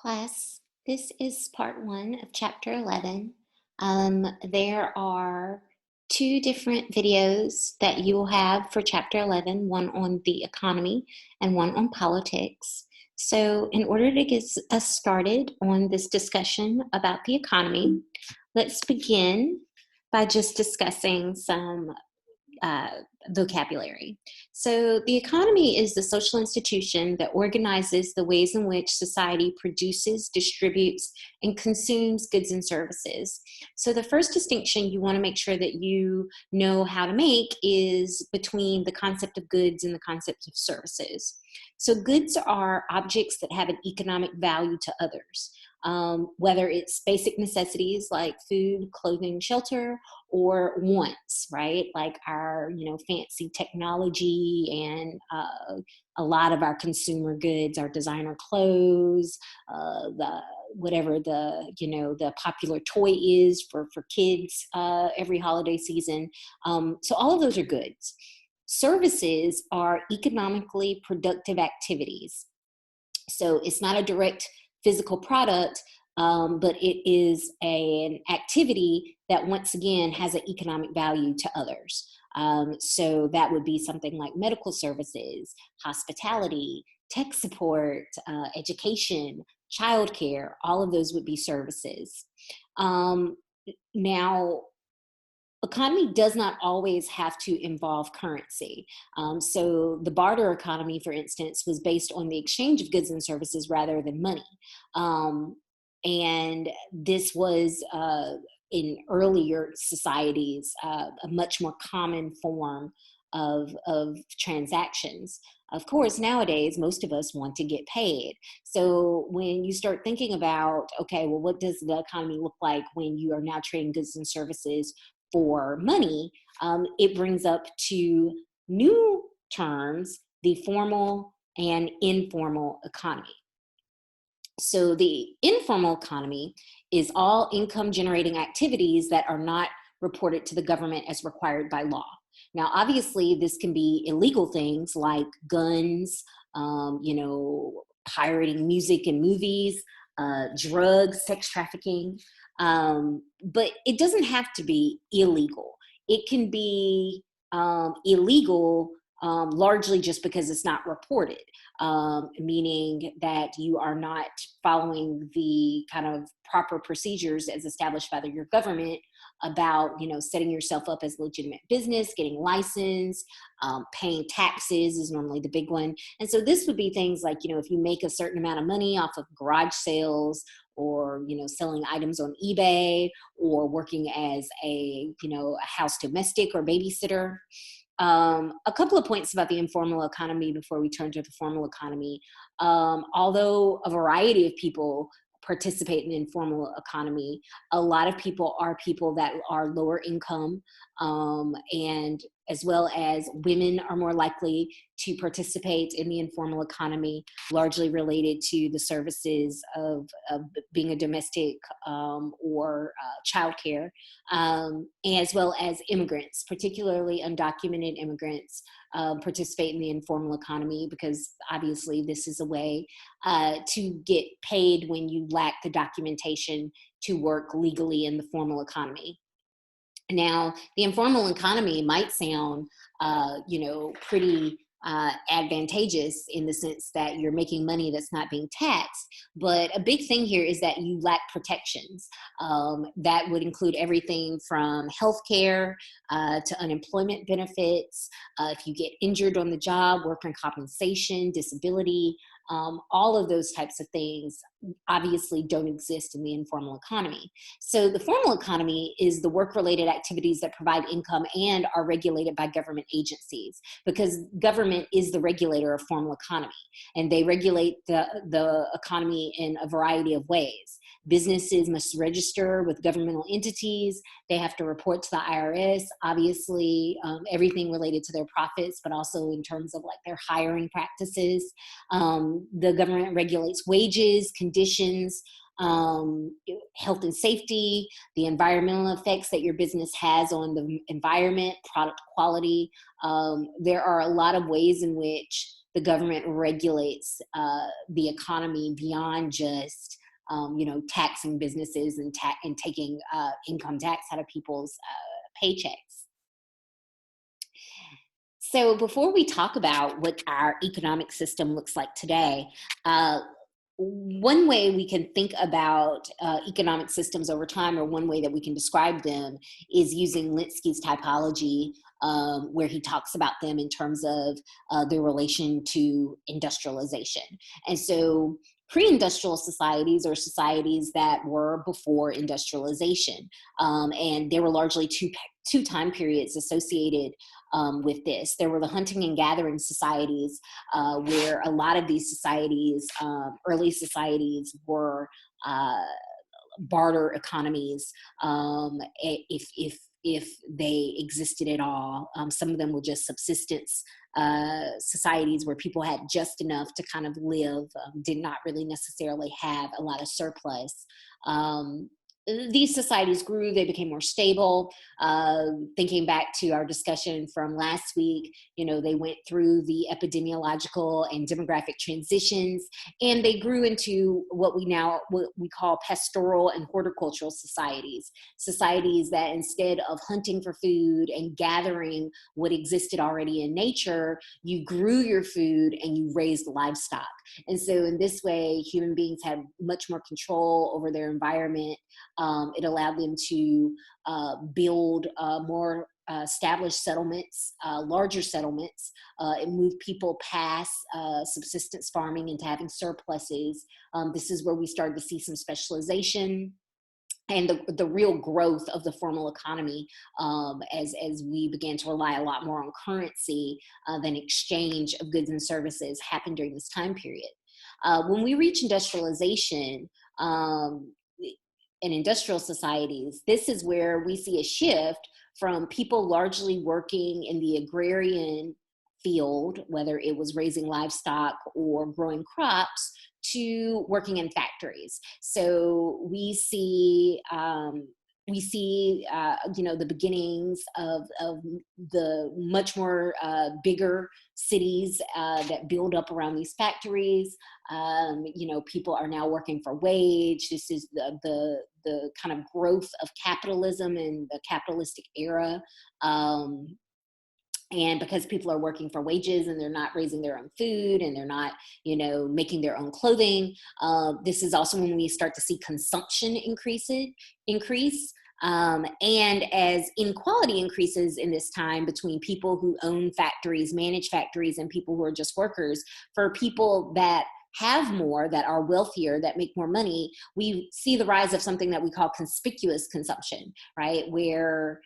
Class, this is part one of chapter 11. There are two different videos that you will have for chapter 11, one on the economy and one on politics. So in order to get us started on this discussion about the economy, let's begin by just discussing some uh, vocabulary. So, the economy is the social institution that organizes the ways in which society produces, distributes, and consumes goods and services. So, the first distinction you want to make sure that you know how to make is between the concept of goods and the concept of services. So, goods are objects that have an economic value to others. Whether it's basic necessities like food, clothing, shelter, or wants, right? Like our, fancy technology and a lot of our consumer goods, our designer clothes, the whatever the popular toy is for kids every holiday season. So all of those are goods. Services are economically productive activities. So it's not a direct physical product, but it is an activity that once again has an economic value to others. So that would be something like medical services, hospitality, tech support, education, childcare. All of those would be services. Now, economy does not always have to involve currency. So the barter economy, for instance, was based on the exchange of goods and services rather than money. And this was, in earlier societies, a much more common form of transactions. Of course, nowadays, most of us want to get paid. So when you start thinking about, okay, well, what does the economy look like when you are now trading goods and services for money? It brings up two new terms, the formal and informal economy. So the informal economy is all income generating activities that are not reported to the government as required by law. Now, obviously, this can be illegal things like guns, pirating music and movies, drugs, sex trafficking. But it doesn't have to be illegal. It can be illegal largely just because it's not reported, meaning that you are not following the kind of proper procedures as established by your government about, setting yourself up as a legitimate business, getting licensed, paying taxes is normally the big one. And so this would be things like, if you make a certain amount of money off of garage sales, or selling items on eBay, or working as a house domestic or babysitter. A couple of points about the informal economy before we turn to the formal economy. Although a variety of people participate in the informal economy, a lot of people are people that are lower income, and as well as women are more likely to participate in the informal economy, largely related to the services of being a domestic, or childcare, as well as immigrants, particularly undocumented immigrants, participate in the informal economy because obviously this is a way to get paid when you lack the documentation to work legally in the formal economy. Now, the informal economy might sound, pretty advantageous in the sense that you're making money that's not being taxed. But a big thing here is that you lack protections. That would include everything from healthcare to unemployment benefits. If you get injured on the job, workers' compensation, disability, all of those types of things obviously don't exist in the informal economy. So the formal economy is the work-related activities that provide income and are regulated by government agencies, because government is the regulator of formal economy, and they regulate the economy in a variety of ways. Businesses must register with governmental entities. They have to report to the IRS, obviously, everything related to their profits, but also in terms of like their hiring practices. The government regulates wages, conditions, health and safety, the environmental effects that your business has on the environment, product quality. There are a lot of ways in which the government regulates the economy beyond just taxing businesses and taking income tax out of people's paychecks. So before we talk about what our economic system looks like today, one way we can think about economic systems over time, or one way that we can describe them, is using Linsky's typology, where he talks about them in terms of their relation to industrialization. And so pre-industrial societies are societies that were before industrialization, and there were largely two time periods associated with this. There were the hunting and gathering societies, where a lot of these societies, early societies, were barter economies, if they existed at all. Some of them were just subsistence societies where people had just enough to kind of live, did not really necessarily have a lot of surplus. These societies grew, they became more stable. Thinking back to our discussion from last week, they went through the epidemiological and demographic transitions, and they grew into what we call pastoral and horticultural societies. Societies that, instead of hunting for food and gathering what existed already in nature, you grew your food and you raised livestock. And so in this way, human beings had much more control over their environment. It allowed them to build more established settlements, larger settlements. It moved people past subsistence farming into having surpluses. This is where we started to see some specialization and the real growth of the formal economy, as we began to rely a lot more on currency than exchange of goods and services, happened during this time period. When we reach industrialization, in industrial societies, this is where we see a shift from people largely working in the agrarian field, whether it was raising livestock or growing crops, to working in factories. So we see the beginnings of the much more bigger cities that build up around these factories. People are now working for wage. This is the kind of growth of capitalism in the capitalistic era. And because people are working for wages and they're not raising their own food and they're not, making their own clothing, this is also when we start to see consumption increase. And as inequality increases in this time between people who own factories, manage factories, and people who are just workers, for people that have more, that are wealthier, that make more money, we see the rise of something that we call conspicuous consumption, right? Where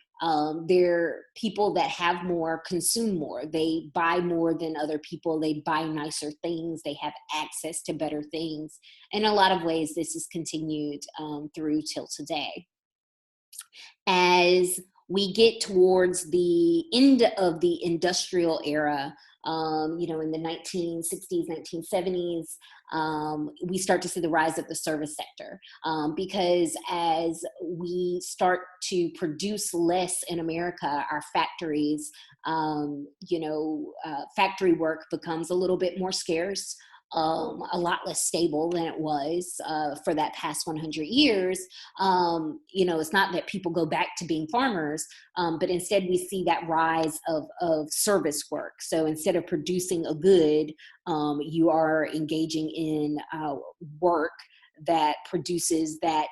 people that have more consume more. They buy more than other people. They buy nicer things. They have access to better things. In a lot of ways, this is continued through till today. As we get towards the end of the industrial era, in the 1960s, 1970s, we start to see the rise of the service sector, because as we start to produce less in America, our factories, factory work becomes a little bit more scarce. A lot less stable than it was for that past 100 years. It's not that people go back to being farmers, but instead we see that rise of service work. So instead of producing a good, you are engaging in work that produces that,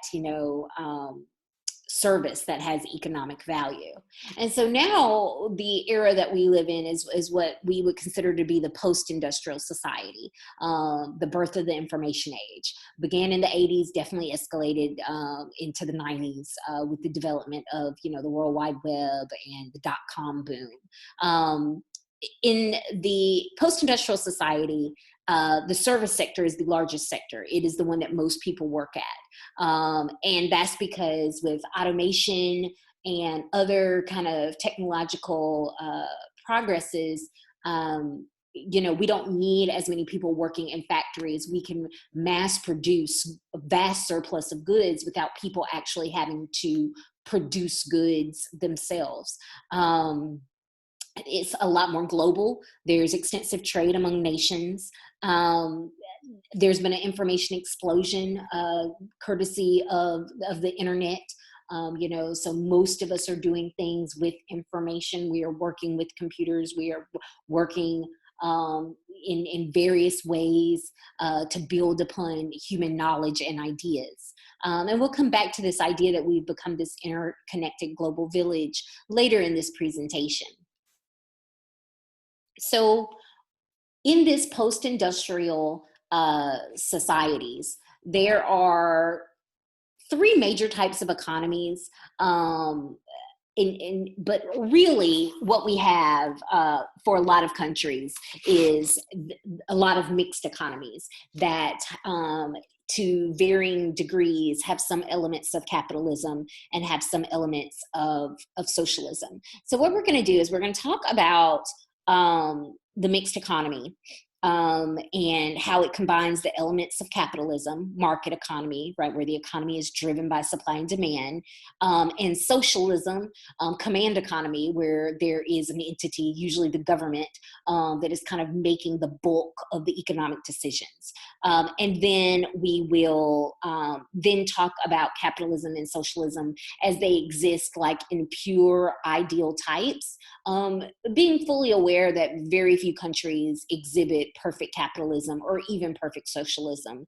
service that has economic value. And so now the era that we live in is what we would consider to be the post-industrial society, the birth of the information age. Began in the 80s, definitely escalated into the 90s with the development of, the World Wide Web and the dot-com boom. In the post-industrial society, the service sector is the largest sector. It is the one that most people work at. And that's because with automation and other kind of technological progresses, we don't need as many people working in factories. We can mass produce a vast surplus of goods without people actually having to produce goods themselves. It's a lot more global. There's extensive trade among nations. There's been an information explosion courtesy of the internet. So most of us are doing things with information. We are working with computers. We are working in various ways to build upon human knowledge and ideas. And we'll come back to this idea that we've become this interconnected global village later in this presentation. So in this post-industrial societies, there are three major types of economies. But really what we have for a lot of countries is a lot of mixed economies that to varying degrees have some elements of capitalism and have some elements of socialism. So what we're going to do is we're going to talk about the mixed economy and how it combines the elements of capitalism, market economy, right, where the economy is driven by supply and demand, and socialism, command economy, where there is an entity, usually the government, that is kind of making the bulk of the economic decisions. And then we will then talk about capitalism and socialism as they exist like in pure ideal types, being fully aware that very few countries exhibit perfect capitalism or even perfect socialism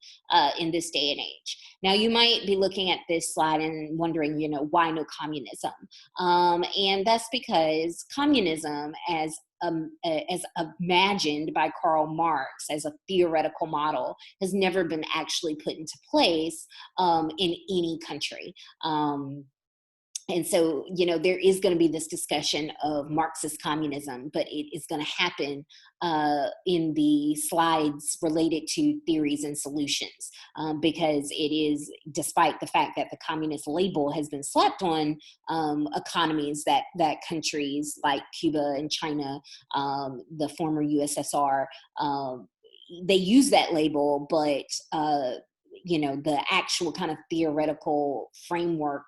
in this day and age. Now, you might be looking at this slide and wondering, why no communism? And that's because communism, as imagined by Karl Marx as a theoretical model, has never been actually put into place in any country. And so, there is going to be this discussion of Marxist communism, but it is going to happen in the slides related to theories and solutions, because it is, despite the fact that the communist label has been slapped on economies that countries like Cuba and China, the former USSR, they use that label, but, the actual kind of theoretical framework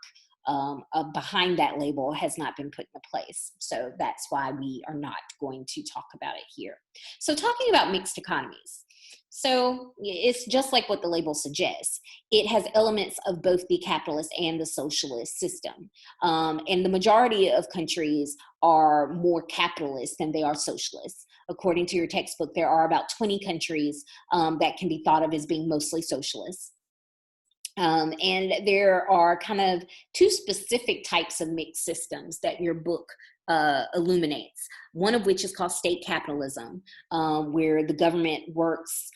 behind that label has not been put into place. So that's why we are not going to talk about it here. So talking about mixed economies. So it's just like what the label suggests. It has elements of both the capitalist and the socialist system. And the majority of countries are more capitalist than they are socialist. According to your textbook, there are about 20 countries that can be thought of as being mostly socialist. And there are kind of two specific types of mixed systems that your book illuminates. One of which is called state capitalism, where the government works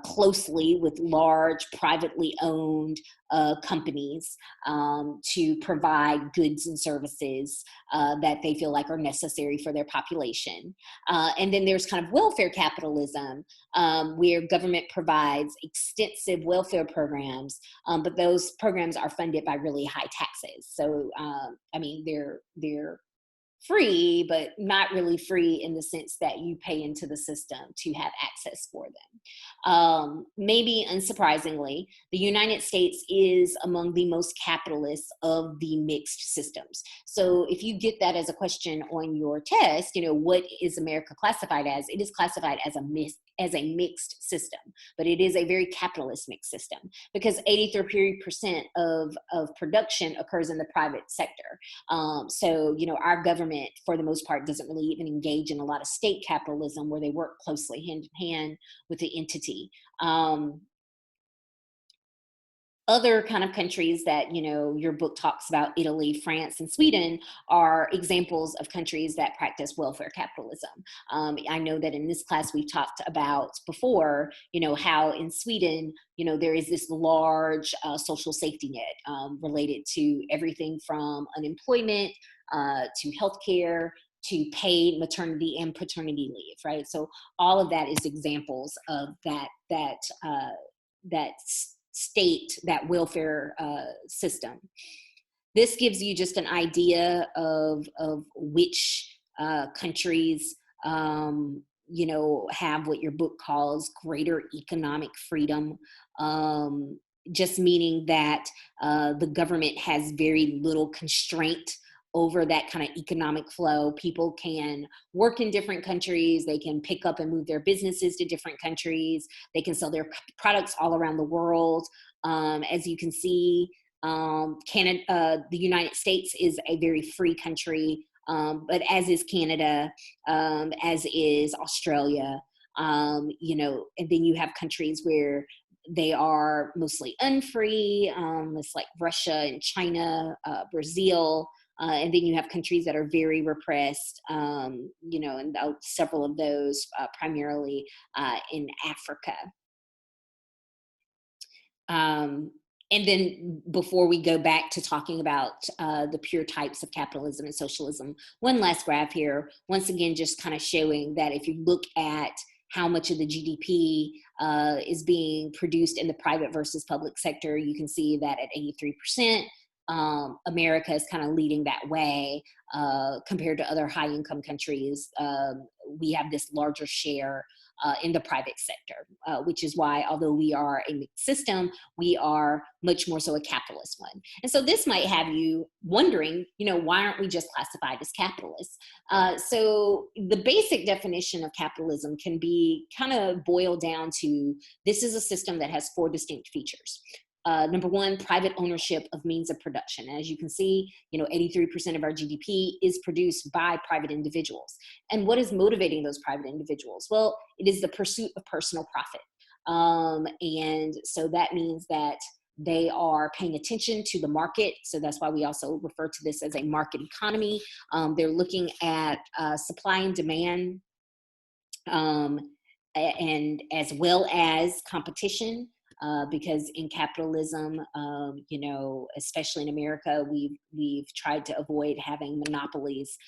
closely with large privately owned companies to provide goods and services that they feel like are necessary for their population. And then there's kind of welfare capitalism, where government provides extensive welfare programs, but those programs are funded by really high taxes. So, they're free, but not really free in the sense that you pay into the system to have access for them. Maybe unsurprisingly, the United States is among the most capitalist of the mixed systems. So if you get that as a question on your test, what is America classified as? It is classified as a mixed system, but it is a very capitalist mixed system because 83% of production occurs in the private sector. So, our government, for the most part, doesn't really even engage in a lot of state capitalism where they work closely hand in hand with the entity. Other kind of countries that, your book talks about, Italy, France, and Sweden, are examples of countries that practice welfare capitalism. I know that in this class we've talked about before, how in Sweden, there is this large social safety net related to everything from unemployment to healthcare to paid maternity and paternity leave, right? So all of that is examples of that state, that welfare system. This gives you just an idea of which countries have what your book calls greater economic freedom, just meaning that the government has very little constraint over that kind of economic flow. People can work in different countries. They can pick up and move their businesses to different countries. They can sell their products all around the world. As you can see, the United States is a very free country, but as is Canada, as is Australia, you know, and then you have countries where they are mostly unfree. It's like Russia and China, Brazil, and then you have countries that are very repressed, you know, and several of those primarily in Africa. And then before we go back to talking about the pure types of capitalism and socialism, one last graph here, once again, just kind of showing that if you look at how much of the GDP is being produced in the private versus public sector, you can see that at 83%, America is kind of leading that way compared to other high income countries. We have this larger share in the private sector, which is why, although we are a mixed system, we are much more so a capitalist one. And so this might have you wondering, you know, why aren't we just classified as capitalists? So the basic definition of capitalism can be kind of boiled down to, this is a system that has 4 distinct features. Number one, private ownership of means of production. As you can see, you know, 83% of our GDP is produced by private individuals. And what is motivating those private individuals? Well, it is the pursuit of personal profit. And so that means that they are paying attention to the market. So that's why we also refer to this as a market economy. They're looking at supply and demand, and as well as competition. Because in capitalism, you know, especially in America, we've tried to avoid having monopolies.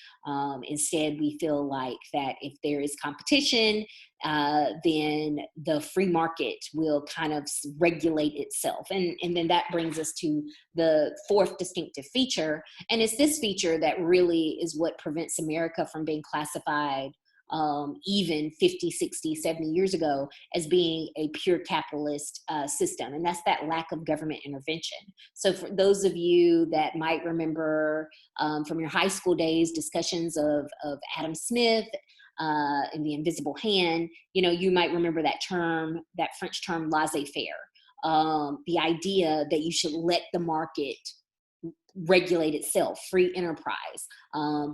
Instead, we feel like that if there is competition, then the free market will kind of regulate itself. And then that brings us to the 4th distinctive feature. And it's this feature that really is what prevents America from being classified even 50, 60, 70 years ago as being a pure capitalist system. And that's that lack of government intervention. So for those of you that might remember from your high school days, discussions of Adam Smith and the invisible hand, you know, you might remember that term, that French term, laissez-faire. The idea that you should let the market regulate itself, free enterprise,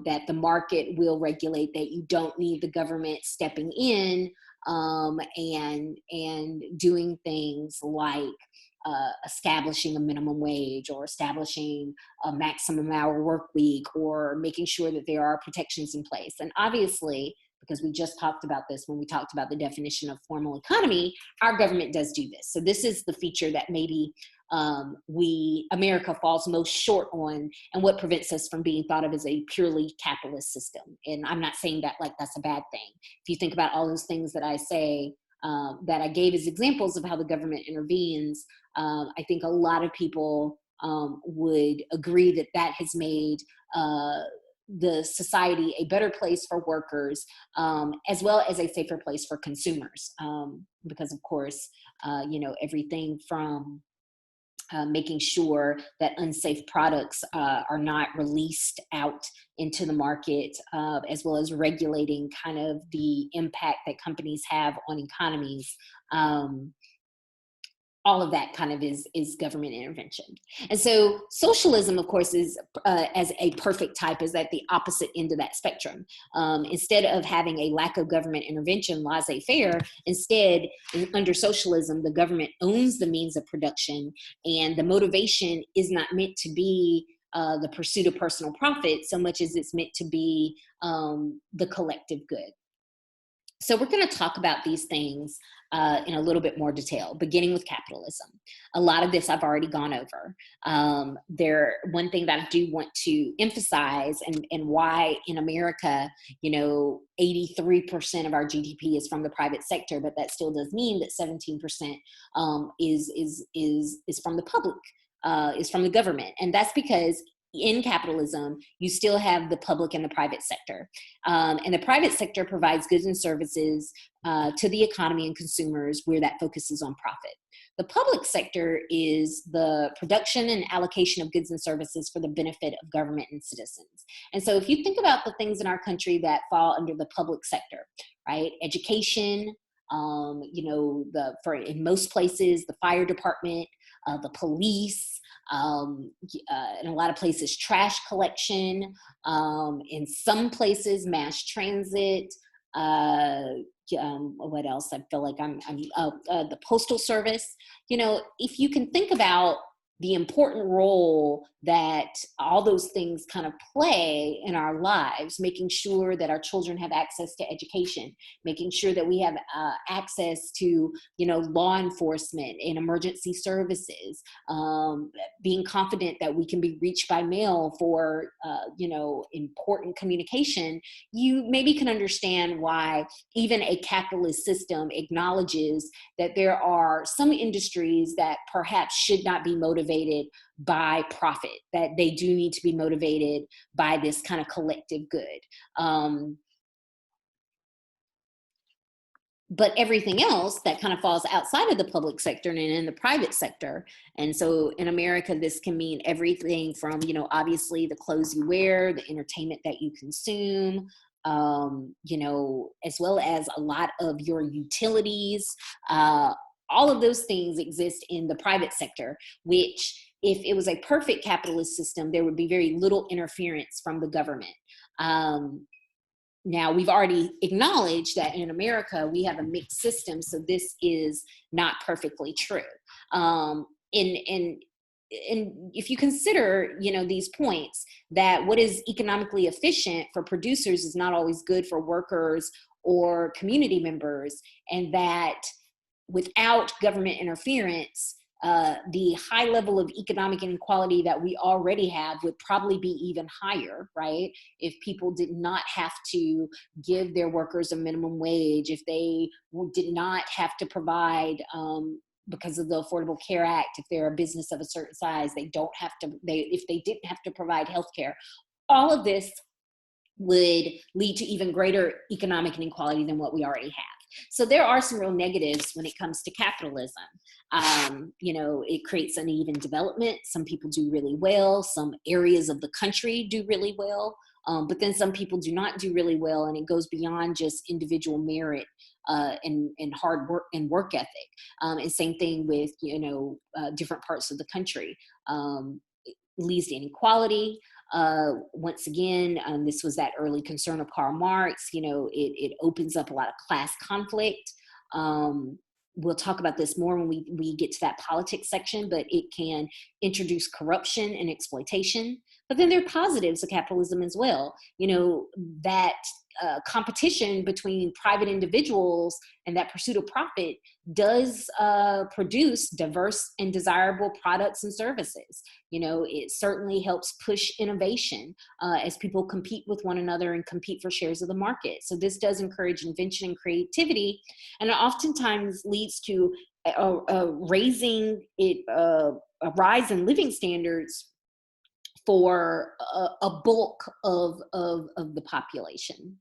that the market will regulate, that you don't need the government stepping in and doing things like establishing a minimum wage or establishing a maximum hour work week or making sure that there are protections in place. And obviously, because we just talked about this when we talked about the definition of formal economy, our government does do this. So this is the feature that maybe America falls most short on, and what prevents us from being thought of as a purely capitalist system. And I'm not saying that like that's a bad thing. If you think about all those things that I say, that I gave as examples of how the government intervenes, I think a lot of people would agree that that has made the society a better place for workers, as well as a safer place for consumers. Because of course, you know, everything from making sure that unsafe products are not released out into the market, as well as regulating kind of the impact that companies have on economies. All of that kind of is government intervention. And so socialism, of course, is as a perfect type, is at the opposite end of that spectrum. Instead of having a lack of government intervention, laissez-faire, instead, under socialism, the government owns the means of production, and the motivation is not meant to be the pursuit of personal profit so much as it's meant to be the collective good. So we're going to talk about these things in a little bit more detail, beginning with capitalism. A lot of this I've already gone over. One thing that I do want to emphasize, and why in America, you know, 83% of our GDP is from the private sector, but that still does mean that 17% is from the public, is from the government. And that's because in capitalism, you still have the public and the private sector. And the private sector provides goods and services to the economy and consumers where that focuses on profit. The public sector is the production and allocation of goods and services for the benefit of government and citizens. And so if you think about the things in our country that fall under the public sector, right? Education, in most places, the fire department, the police, in a lot of places, trash collection, in some places, mass transit, what else? I feel like the postal service. If you can think about the important role that all those things kind of play in our lives, making sure that our children have access to education, making sure that we have access to, law enforcement and emergency services, being confident that we can be reached by mail for, important communication, you maybe can understand why even a capitalist system acknowledges that there are some industries that perhaps should not be motivated by profit, that they do need to be motivated by this kind of collective good. But everything else that kind of falls outside of the public sector and in the private sector. And so in America, this can mean everything from, obviously the clothes you wear, the entertainment that you consume, as well as a lot of your utilities. All of those things exist in the private sector, which if it was a perfect capitalist system, there would be very little interference from the government. Now, we've already acknowledged that in America, we have a mixed system, so this is not perfectly true. And if you consider, these points, that what is economically efficient for producers is not always good for workers or community members, and that without government interference, the high level of economic inequality that we already have would probably be even higher, right? If people did not have to give their workers a minimum wage, if they did not have to provide, because of the Affordable Care Act, if they're a business of a certain size, if they didn't have to provide healthcare, all of this would lead to even greater economic inequality than what we already have. So there are some real negatives when it comes to capitalism. It creates uneven development. Some people do really well. Some areas of the country do really well. But then some people do not do really well, and it goes beyond just individual merit and hard work and work ethic. And same thing with, different parts of the country. It leads to inequality. Once again, this was that early concern of Karl Marx. It opens up a lot of class conflict. We'll talk about this more when we get to that politics section, but it can introduce corruption and exploitation. But then there are positives of capitalism as well. That competition between private individuals and that pursuit of profit does produce diverse and desirable products and services. It certainly helps push innovation as people compete with one another and compete for shares of the market. So this does encourage invention and creativity, and it oftentimes leads to a rise in living standards for a bulk of the population.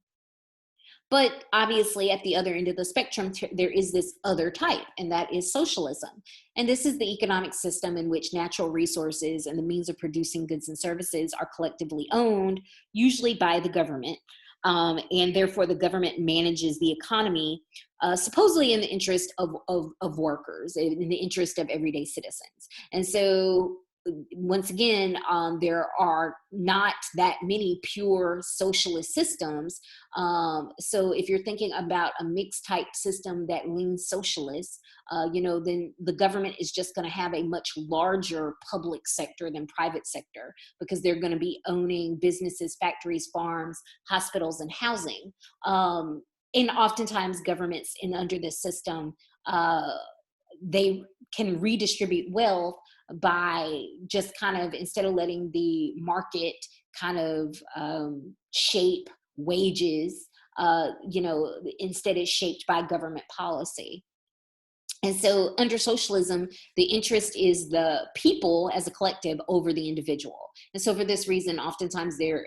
But obviously, at the other end of the spectrum, there is this other type, and that is socialism. And this is the economic system in which natural resources and the means of producing goods and services are collectively owned, usually by the government. And therefore, the government manages the economy, supposedly in the interest of workers, in the interest of everyday citizens. And so, once again, there are not that many pure socialist systems. So if you're thinking about a mixed type system that leans socialist, then the government is just going to have a much larger public sector than private sector, because they're going to be owning businesses, factories, farms, hospitals, and housing. And oftentimes governments under this system, they can redistribute wealth by just kind of, instead of letting the market kind of shape wages, instead it's shaped by government policy. And so under socialism, the interest is the people as a collective over the individual. And so for this reason, oftentimes there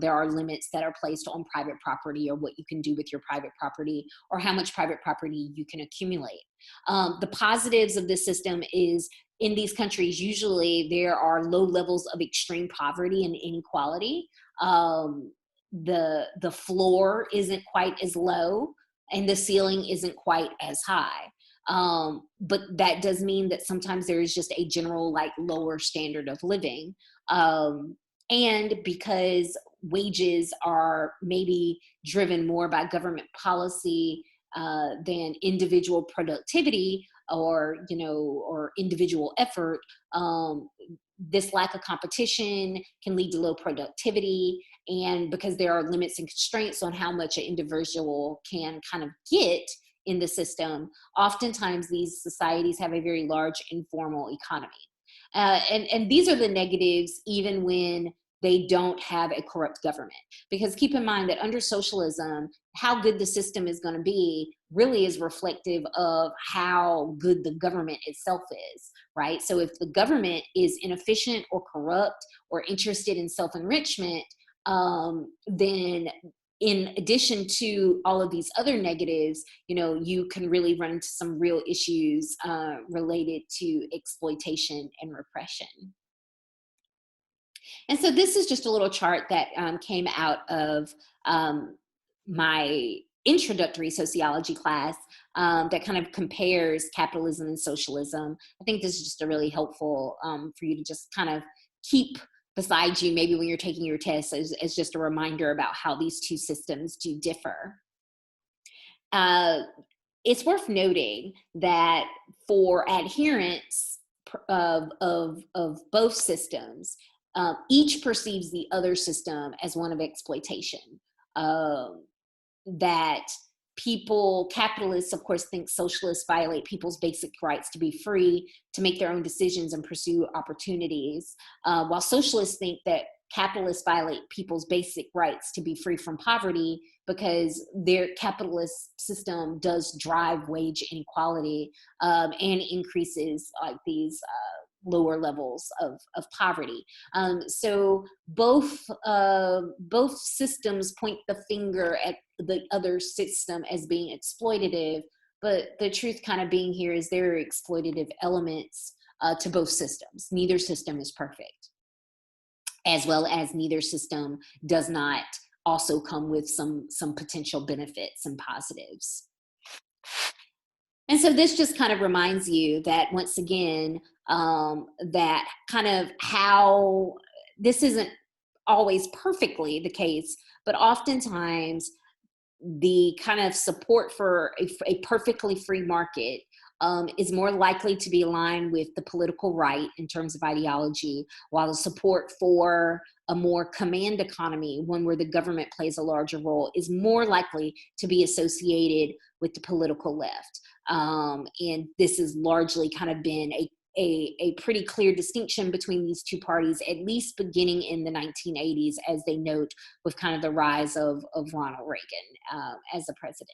are limits that are placed on private property, or what you can do with your private property, or how much private property you can accumulate. The positives of this system is, in these countries, usually there are low levels of extreme poverty and inequality. The floor isn't quite as low, and the ceiling isn't quite as high. But that does mean that sometimes there is just a general like lower standard of living. And because wages are maybe driven more by government policy than individual productivity, or or individual effort, this lack of competition can lead to low productivity. And because there are limits and constraints on how much an individual can kind of get in the system, oftentimes these societies have a very large informal economy. And these are the negatives even when they don't have a corrupt government. Because keep in mind that under socialism, how good the system is going to be really is reflective of how good the government itself is, right? So if the government is inefficient or corrupt or interested in self-enrichment, then in addition to all of these other negatives, you can really run into some real issues related to exploitation and repression. And so this is just a little chart that came out of my introductory sociology class that kind of compares capitalism and socialism. I think this is just a really helpful for you to just kind of keep beside you, maybe when you're taking your test, as just a reminder about how these two systems do differ. It's worth noting that for adherents of both systems, each perceives the other system as one of exploitation. That capitalists, of course, think socialists violate people's basic rights to be free, to make their own decisions and pursue opportunities, while socialists think that capitalists violate people's basic rights to be free from poverty, because their capitalist system does drive wage inequality and increases like these lower levels of poverty. So both systems point the finger at the other system as being exploitative, but the truth kind of being here is there are exploitative elements to both systems. Neither system is perfect, as well as neither system does not also come with some potential benefits and positives. And so this just kind of reminds you that, once again, that kind of how this isn't always perfectly the case, but oftentimes the kind of support for a perfectly free market is more likely to be aligned with the political right in terms of ideology, while the support for a more command economy, one where the government plays a larger role, is more likely to be associated with the political left. And this has largely kind of been a pretty clear distinction between these two parties, at least beginning in the 1980s, as they note with kind of the rise of Ronald Reagan as the president.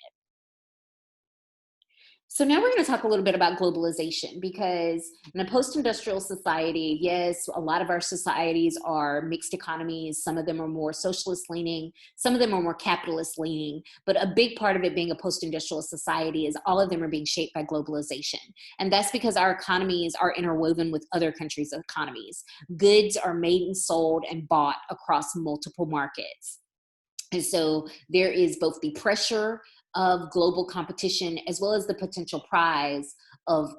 So now we're going to talk a little bit about globalization, because in a post-industrial society, yes, a lot of our societies are mixed economies. Some of them are more socialist leaning, some of them are more capitalist leaning, but a big part of it being a post-industrial society is all of them are being shaped by globalization. And that's because our economies are interwoven with other countries' economies. Goods are made and sold and bought across multiple markets. And so there is both the pressure of global competition, as well as the potential prize of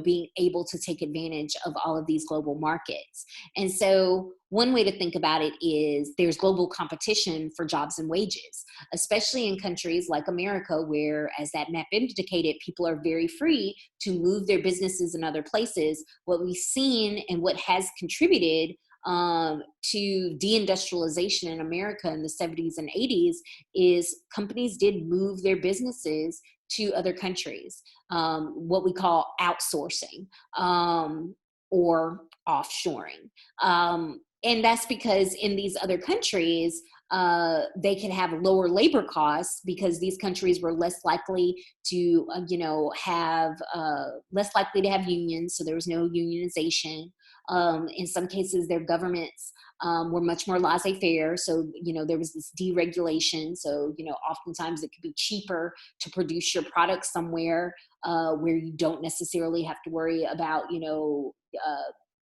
being able to take advantage of all of these global markets. And so one way to think about it is there's global competition for jobs and wages, especially in countries like America, where, as that map indicated, people are very free to move their businesses in other places. What we've seen and what has contributed to deindustrialization in America in the 70s and 80s is companies did move their businesses to other countries, what we call outsourcing or offshoring. And that's because in these other countries, they could have lower labor costs because these countries were less likely to, have less likely to have unions. So there was no unionization. In some cases, their governments were much more laissez-faire. So, there was this deregulation. So, oftentimes it could be cheaper to produce your products somewhere where you don't necessarily have to worry about,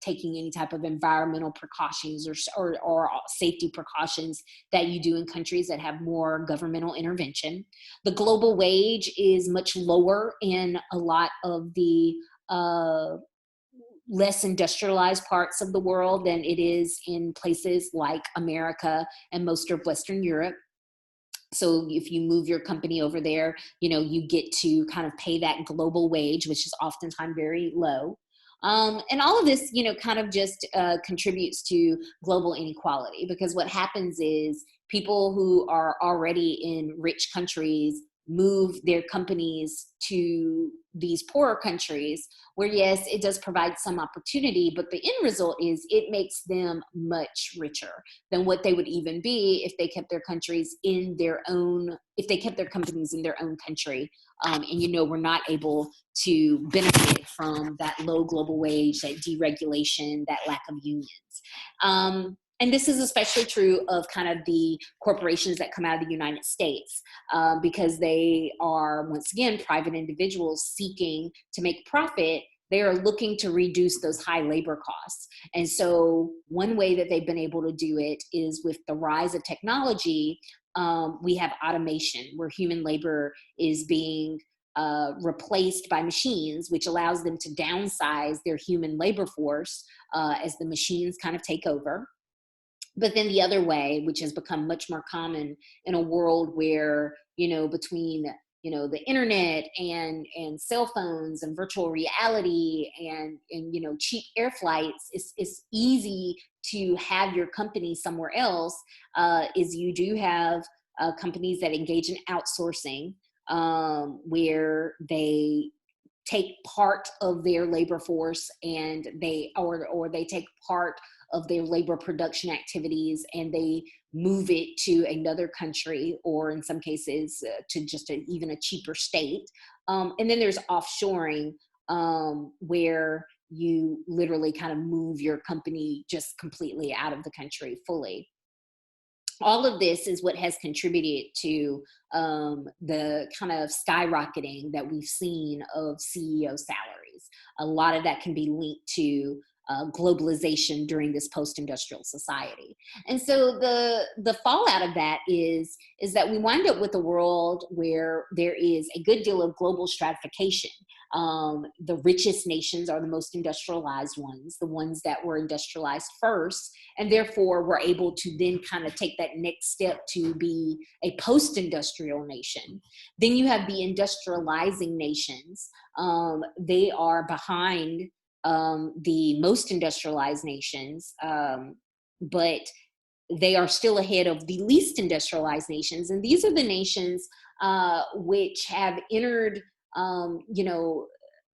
taking any type of environmental precautions or safety precautions that you do in countries that have more governmental intervention. The global wage is much lower in a lot of the less industrialized parts of the world than it is in places like America and most of Western Europe. So if you move your company over there, you get to kind of pay that global wage, which is oftentimes very low. And all of this, kind of just contributes to global inequality, because what happens is people who are already in rich countries move their companies to these poorer countries where, yes, it does provide some opportunity, but the end result is it makes them much richer than what they would even be if they kept their countries in their own, if they kept their companies in their own country. And, we're not able to benefit from that low global wage, that deregulation, that lack of unions. And this is especially true of kind of the corporations that come out of the United States, because they are, once again, private individuals seeking to make profit. They are looking to reduce those high labor costs. And so one way that they've been able to do it is with the rise of technology. We have automation, where human labor is being replaced by machines, which allows them to downsize their human labor force as the machines kind of take over. But then the other way, which has become much more common in a world where, between, the internet and cell phones and virtual reality and cheap air flights, it's easy to have your company somewhere else, is you do have companies that engage in outsourcing, where they take part of their labor force and they take part of their labor production activities and they move it to another country, or in some cases to just even a cheaper state. And then there's offshoring, where you literally kind of move your company just completely out of the country fully. All of this is what has contributed to the kind of skyrocketing that we've seen of CEO salaries. A lot of that can be linked to globalization during this post-industrial society. And so the fallout of that is that we wind up with a world where there is a good deal of global stratification. The richest nations are the most industrialized ones, the ones that were industrialized first, and therefore we're able to then kind of take that next step to be a post-industrial nation. Then you have the industrializing nations. They are behind the most industrialized nations, but they are still ahead of the least industrialized nations. And these are the nations which have entered,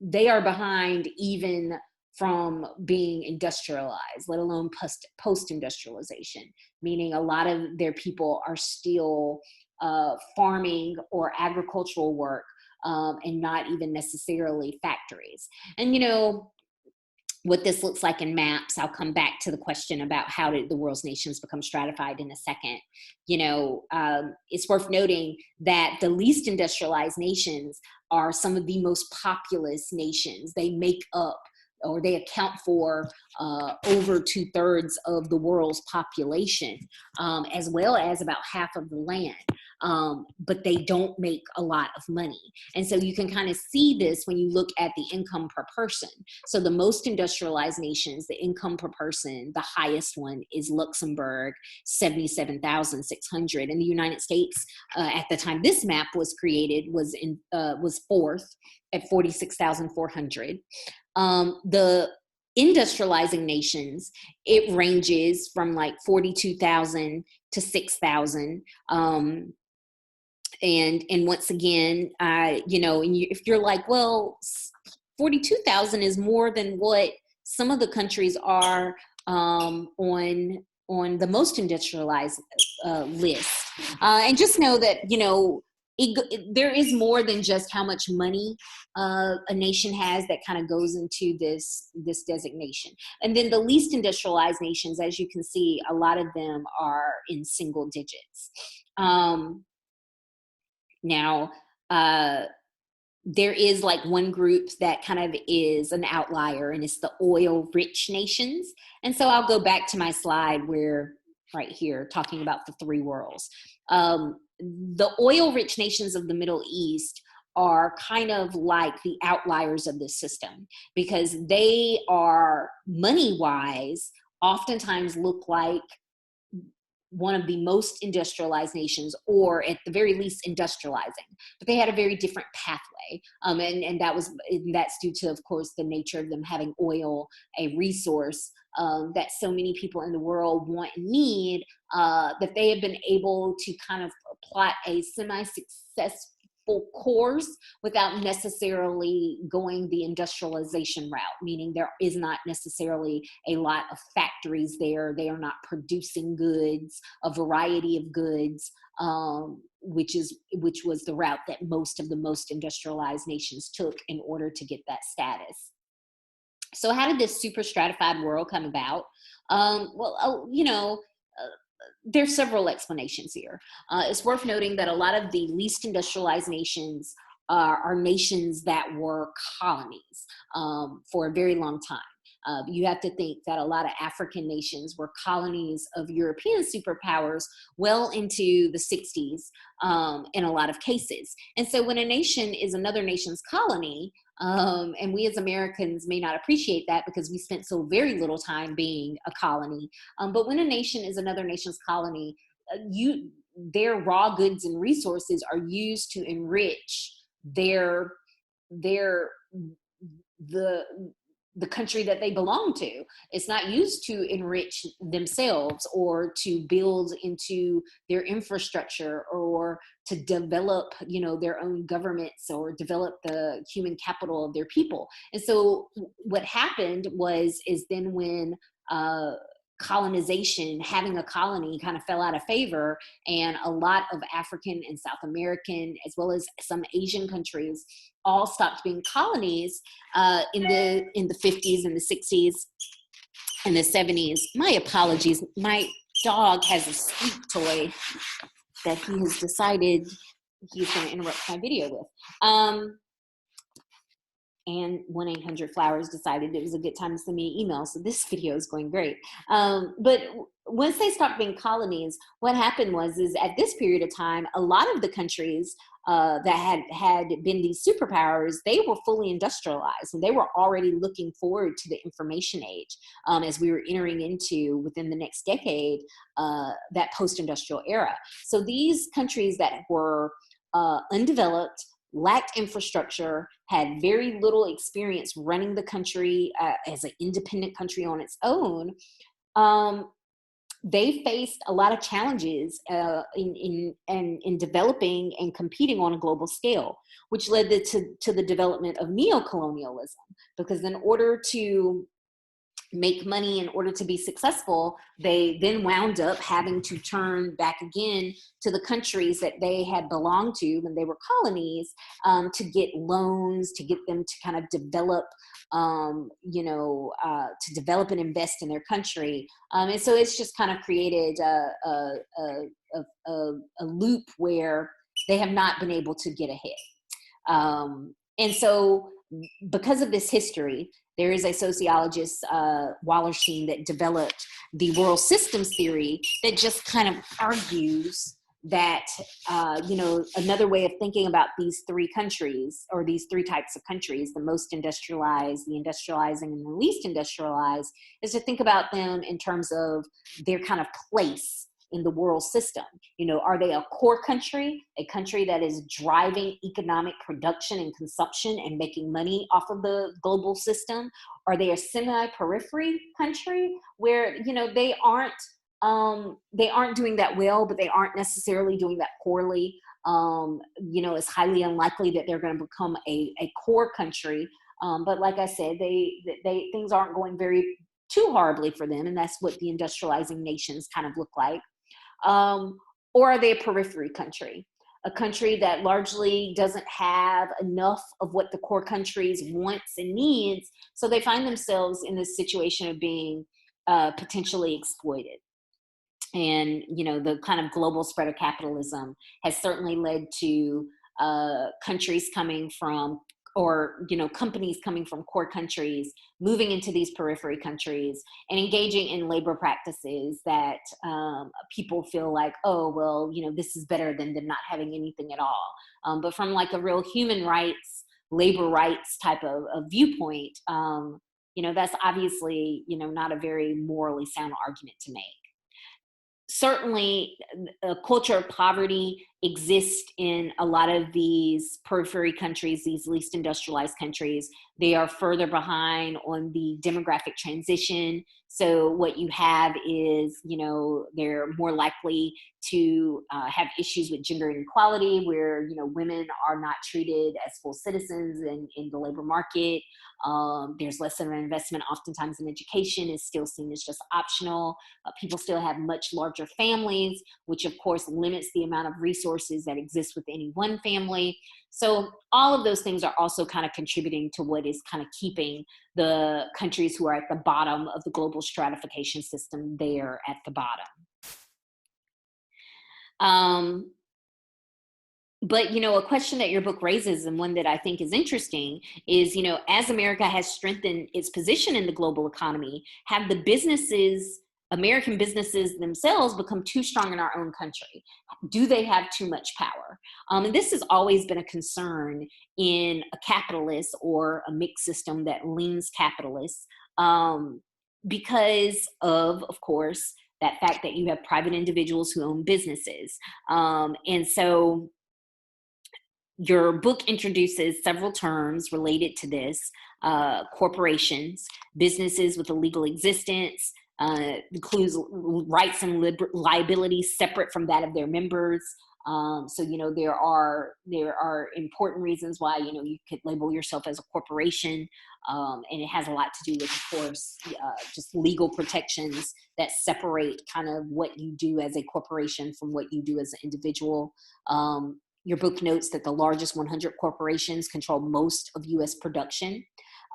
they are behind even from being industrialized, let alone post-industrialization, meaning a lot of their people are still farming or agricultural work, and not even necessarily factories. And, what this looks like in maps, I'll come back to the question about how did the world's nations become stratified in a second. It's worth noting that the least industrialized nations are some of the most populous nations. They make up, or they account for over 2/3 of the world's population, as well as about half of the land. But they don't make a lot of money. And so you can kind of see this when you look at the income per person. So the most industrialized nations, the income per person, the highest one is Luxembourg, 77,600. And the United States, at the time this map was created, was fourth at 46,400. The industrializing nations, it ranges from like 42,000 to 6,000. And once again, and if you're like, well, 42,000 is more than what some of the countries are on the most industrialized list. And just know that, you know, there is more than just how much money a nation has that kind of goes into this designation. And then the least industrialized nations, as you can see, a lot of them are in single digits. Now, there is like one group that kind of is an outlier, and it's the oil-rich nations. And so I'll go back to my slide where, right here, talking about the three worlds. The oil-rich nations of the Middle East are kind of like the outliers of this system, because they are, money-wise, oftentimes look like one of the most industrialized nations, or at the very least industrializing, but they had a very different pathway. And that's due to, of course, the nature of them having oil, a resource that so many people in the world want and need, that they have been able to kind of plot a semi-successful course without necessarily going the industrialization route, meaning there is not necessarily a lot of factories there. They are not producing goods, a variety of goods, which was the route that most of the most industrialized nations took in order to get that status. So how did this super stratified world come about? There's several explanations here. It's worth noting that a lot of the least industrialized nations are nations that were colonies for a very long time. You have to think that a lot of African nations were colonies of European superpowers well into the 60s in a lot of cases. And so when a nation is another nation's colony, and we as Americans may not appreciate that because we spent so very little time being a colony. But when a nation is another nation's colony, their raw goods and resources are used to enrich the country that they belong to. It's not used to enrich themselves or to build into their infrastructure or to develop, their own governments or develop the human capital of their people. And so what happened is then when colonization, having a colony, kind of fell out of favor, and a lot of African and South American, as well as some Asian countries, all stopped being colonies in the 50s and the 60s and the 70s. My apologies. My dog has a squeak toy that he has decided he's going to interrupt my video with. And 1-800-Flowers decided it was a good time to send me an email. So this video is going great. But once they stopped being colonies, what happened is at this period of time, a lot of the countries that had been these superpowers, they were fully industrialized, and they were already looking forward to the information age as we were entering into, within the next decade, that post-industrial era. So these countries that were undeveloped, lacked infrastructure, had very little experience running the country as an independent country on its own, they faced a lot of challenges in developing and competing on a global scale, which led to the development of neocolonialism. Because in order to make money, in order to be successful, they then wound up having to turn back again to the countries that they had belonged to when they were colonies, to get loans, to get them to kind of develop, to develop and invest in their country. And so it's just kind of created a loop where they have not been able to get ahead. And so because of this history, there is a sociologist, Wallerstein, that developed the world systems theory that just kind of argues that, another way of thinking about these three countries, or these three types of countries, the most industrialized, the industrializing, and the least industrialized, is to think about them in terms of their kind of place in the world system. Are they a core country, a country that is driving economic production and consumption and making money off of the global system? Are they a semi-periphery country where, they aren't doing that well, but they aren't necessarily doing that poorly? It's highly unlikely that they're going to become a core country. But like I said, things aren't going too horribly for them. And that's what the industrializing nations kind of look like. Or are they a periphery country? A country that largely doesn't have enough of what the core countries wants and needs, so they find themselves in this situation of being potentially exploited. And the kind of global spread of capitalism has certainly led to countries coming from, or companies coming from core countries moving into these periphery countries and engaging in labor practices that people feel like, oh well, this is better than them not having anything at all. But from like a real human rights, labor rights type of viewpoint, that's obviously not a very morally sound argument to make. Certainly, a culture of poverty exists in a lot of these periphery countries, these least industrialized countries. They are further behind on the demographic transition. So what you have is, they're more likely to have issues with gender inequality, where, women are not treated as full citizens in the labor market. There's less of an investment oftentimes in education, is still seen as just optional. People still have much larger families, which of course limits the amount of resources that exist with any one family. So all of those things are also kind of contributing to what is kind of keeping the countries who are at the bottom of the global stratification system there at the bottom. But, a question that your book raises, and one that I think is interesting, is, as America has strengthened its position in the global economy, have the businesses, American businesses themselves, become too strong in our own country? Do they have too much power? And this has always been a concern in a capitalist or a mixed system that leans capitalist, because of course, that fact that you have private individuals who own businesses. And so your book introduces several terms related to this: corporations, businesses with a legal existence, includes rights and liabilities separate from that of their members. So there are important reasons why you could label yourself as a corporation, and it has a lot to do with, of course, just legal protections that separate kind of what you do as a corporation from what you do as an individual. Your book notes that the largest 100 corporations control most of U.S. production.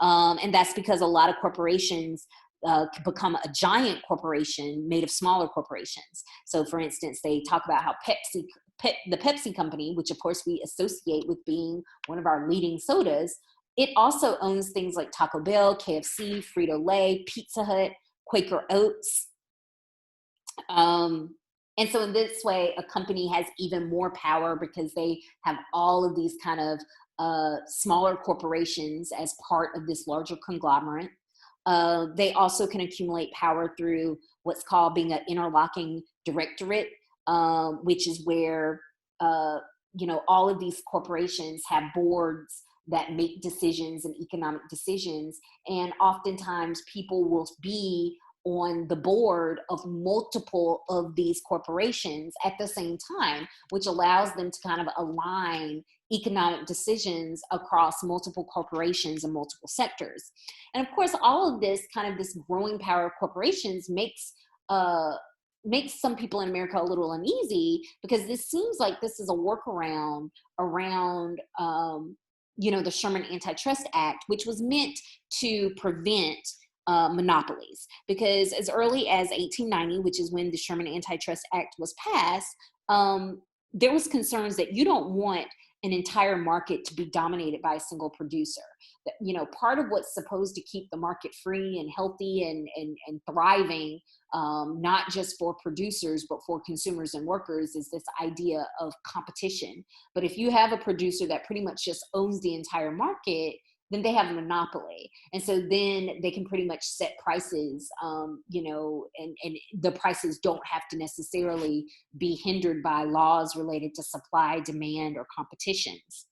And that's because a lot of corporations can become a giant corporation made of smaller corporations. So for instance, they talk about how the Pepsi company, which of course we associate with being one of our leading sodas, it also owns things like Taco Bell, KFC, Frito-Lay, Pizza Hut, Quaker Oats. And so in this way, a company has even more power because they have all of these kind of smaller corporations as part of this larger conglomerate. They also can accumulate power through what's called being an interlocking directorate, which is where, all of these corporations have boards that make decisions and economic decisions. And oftentimes people will be on the board of multiple of these corporations at the same time, which allows them to kind of align economic decisions across multiple corporations and multiple sectors. And of course, all of this kind of this growing power of corporations makes some people in America a little uneasy, because this seems like this is a workaround around the Sherman Antitrust Act, which was meant to prevent monopolies. Because as early as 1890, which is when the Sherman Antitrust Act was passed, there was concerns that you don't want an entire market to be dominated by a single producer. That, part of what's supposed to keep the market free and healthy and thriving, not just for producers, but for consumers and workers, is this idea of competition. But if you have a producer that pretty much just owns the entire market, then they have a monopoly. And so then they can pretty much set prices, and the prices don't have to necessarily be hindered by laws related to supply, demand, or competitions.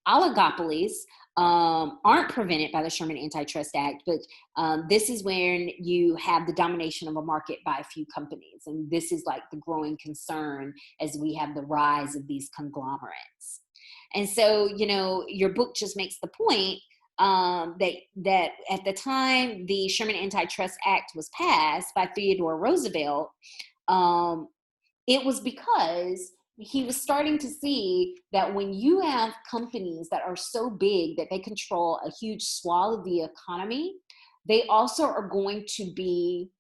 Oligopolies aren't prevented by the Sherman Antitrust Act, but this is when you have the domination of a market by a few companies. And this is like the growing concern as we have the rise of these conglomerates. And so, your book just makes the point that at the time the Sherman Antitrust Act was passed by Theodore Roosevelt, it was because he was starting to see that when you have companies that are so big that they control a huge swath of the economy, they also are going to be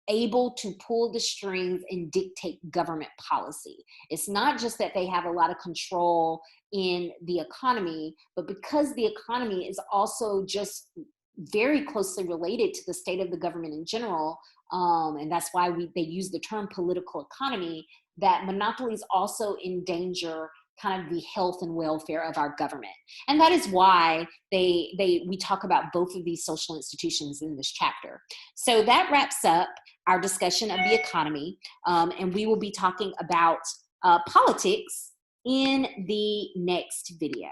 able to pull the strings and dictate government policy. It's not just that they have a lot of control in the economy, but because the economy is also just very closely related to the state of the government in general, and that's why they use the term political economy, that monopolies also endanger kind of the health and welfare of our government. And that is why we talk about both of these social institutions in this chapter. So that wraps up our discussion of the economy, and we will be talking about politics in the next video.